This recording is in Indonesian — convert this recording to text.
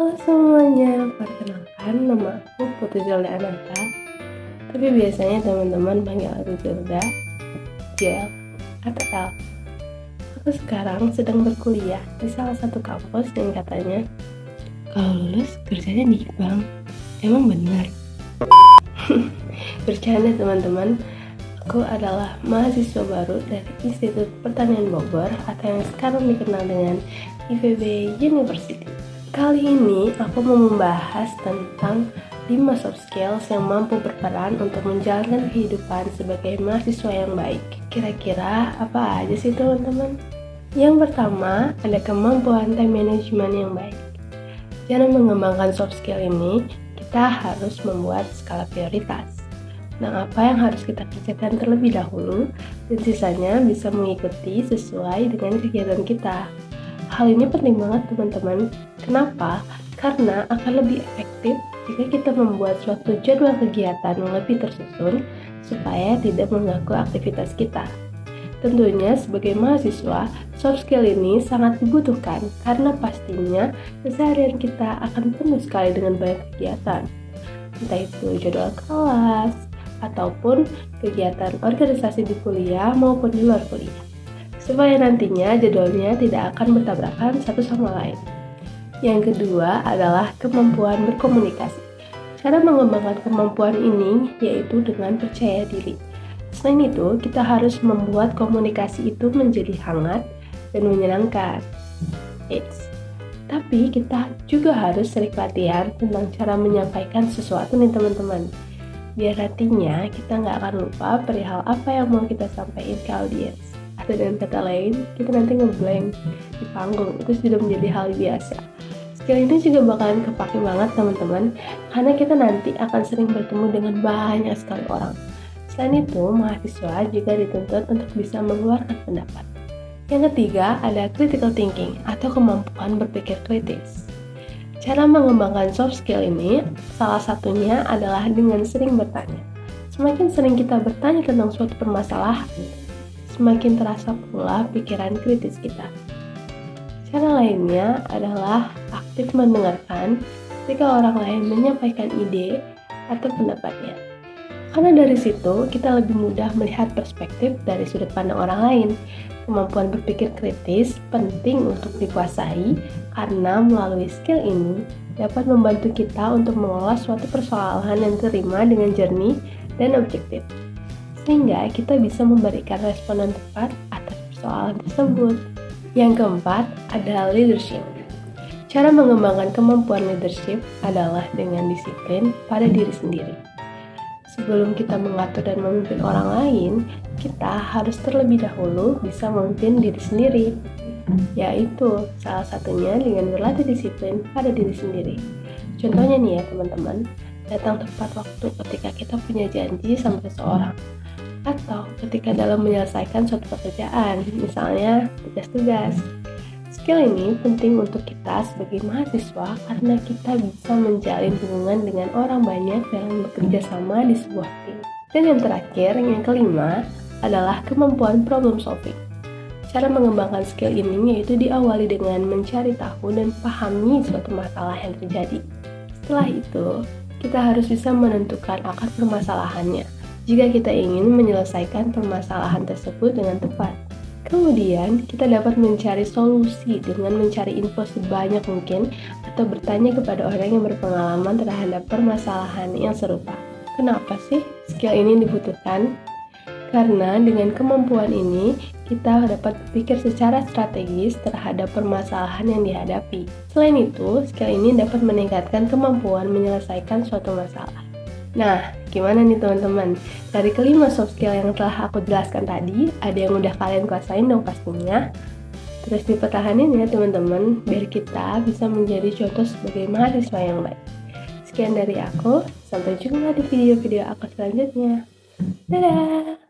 Halo semuanya, perkenalkan nama aku Putri Zelda Ananta. Tapi biasanya teman-teman panggil aku Zelda, Jel, atau L. Aku sekarang sedang berkuliah di salah satu kampus yang katanya kalau lulus kerjanya di bank. Emang benar? Bercanda teman-teman. Aku adalah mahasiswa baru dari Institut Pertanian Bogor atau yang sekarang dikenal dengan IPB University. Kali ini aku mau membahas tentang 5 soft skills yang mampu berperan untuk menjalankan kehidupan sebagai mahasiswa yang baik. Kira-kira apa aja sih teman-teman? Yang pertama, ada kemampuan time management yang baik. Dalam mengembangkan soft skill ini, kita harus membuat skala prioritas. Nah, apa yang harus kita kerjakan terlebih dahulu, dan sisanya bisa mengikuti sesuai dengan kegiatan kita. Hal ini penting banget teman-teman. Kenapa? Karena akan lebih efektif jika kita membuat suatu jadwal kegiatan yang lebih tersusun supaya tidak mengganggu aktivitas kita. Tentunya sebagai mahasiswa, soft skill ini sangat dibutuhkan karena pastinya keseharian kita akan penuh sekali dengan banyak kegiatan. Entah itu jadwal kelas, ataupun kegiatan organisasi di kuliah maupun di luar kuliah, supaya nantinya jadwalnya tidak akan bertabrakan satu sama lain. Yang kedua adalah kemampuan berkomunikasi. Cara mengembangkan kemampuan ini yaitu dengan percaya diri. Selain itu, kita harus membuat komunikasi itu menjadi hangat dan menyenangkan. Tapi kita juga harus sering latihan tentang cara menyampaikan sesuatu nih teman-teman. Biar nantinya kita nggak akan lupa perihal apa yang mau kita sampaikan ke audiens. Atau dengan kata lain, kita nanti ngeblank di panggung, itu sudah menjadi hal biasa. Skill ini juga bakalan kepake banget teman-teman, karena kita nanti akan sering bertemu dengan banyak sekali orang. Selain itu, mahasiswa juga dituntut untuk bisa mengeluarkan pendapat. Yang ketiga, ada critical thinking atau kemampuan berpikir kritis. Cara mengembangkan soft skill ini, salah satunya adalah dengan sering bertanya. Semakin sering kita bertanya tentang suatu permasalahan, semakin terasa pula pikiran kritis kita. Cara lainnya adalah aktif mendengarkan ketika orang lain menyampaikan ide atau pendapatnya. Karena dari situ, kita lebih mudah melihat perspektif dari sudut pandang orang lain. Kemampuan berpikir kritis penting untuk dikuasai karena melalui skill ini dapat membantu kita untuk mengolah suatu persoalan yang diterima dengan jernih dan objektif. Sehingga kita bisa memberikan respon yang tepat atas persoalan tersebut. Yang keempat adalah leadership. Cara mengembangkan kemampuan leadership adalah dengan disiplin pada diri sendiri. Sebelum kita mengatur dan memimpin orang lain, kita harus terlebih dahulu bisa memimpin diri sendiri, yaitu salah satunya dengan berlatih disiplin pada diri sendiri. Contohnya nih ya teman-teman, datang tepat waktu ketika kita punya janji sama seseorang, atau ketika dalam menyelesaikan suatu pekerjaan, misalnya tugas-tugas. Skill ini penting untuk kita sebagai mahasiswa karena kita bisa menjalin hubungan dengan orang banyak dalam bekerja sama di sebuah tim. Dan yang terakhir, yang kelima, adalah kemampuan problem solving. Cara mengembangkan skill ini yaitu diawali dengan mencari tahu dan pahami suatu masalah yang terjadi. Setelah itu, kita harus bisa menentukan akar permasalahannya jika kita ingin menyelesaikan permasalahan tersebut dengan tepat. Kemudian, kita dapat mencari solusi dengan mencari info sebanyak mungkin atau bertanya kepada orang yang berpengalaman terhadap permasalahan yang serupa. Kenapa sih skill ini dibutuhkan? Karena dengan kemampuan ini, kita dapat berpikir secara strategis terhadap permasalahan yang dihadapi. Selain itu, skill ini dapat meningkatkan kemampuan menyelesaikan suatu masalah. Nah, gimana nih teman-teman? Dari kelima soft skill yang telah aku jelaskan tadi, ada yang udah kalian kuasain dong pastinya. Terus dipertahanin ya teman-teman, biar kita bisa menjadi contoh sebagai mahasiswa yang baik. Sekian dari aku, sampai jumpa di video-video aku selanjutnya. Dadah!